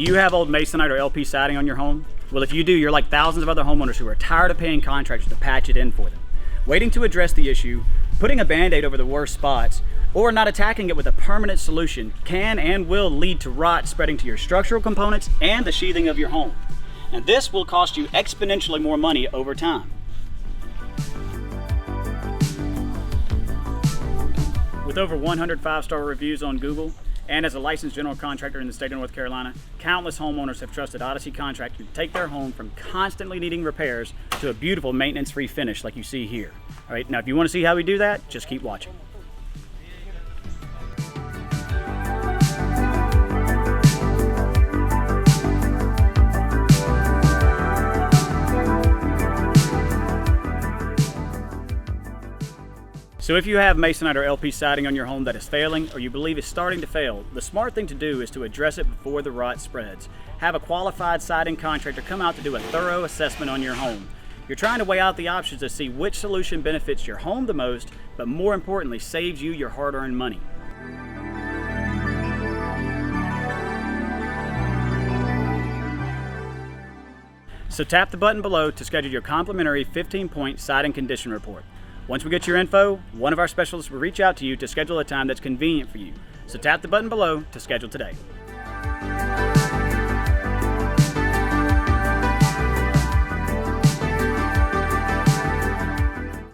you have old Masonite or LP siding on your home? Well, if you do, you're like thousands of other homeowners who are tired of paying contractors to patch it in for them. Waiting to address the issue, putting a band-aid over the worst spots, or not attacking it with a permanent solution can and will lead to rot spreading to your structural components and the sheathing of your home. And this will cost you exponentially more money over time. With over 100 5-star reviews on Google, and as a licensed general contractor in the state of North Carolina, countless homeowners have trusted Odyssey Contracting to take their home from constantly needing repairs to a beautiful maintenance-free finish like you see here. All right, now if you want to see how we do that, just keep watching. So if you have Masonite or LP siding on your home that is failing, or you believe is starting to fail, the smart thing to do is to address it before the rot spreads. Have a qualified siding contractor come out to do a thorough assessment on your home. You're trying to weigh out the options to see which solution benefits your home the most, but more importantly, saves you your hard-earned money. So tap the button below to schedule your complimentary 15-point siding condition report. Once we get your info, one of our specialists will reach out to you to schedule a time that's convenient for you. So tap the button below to schedule today.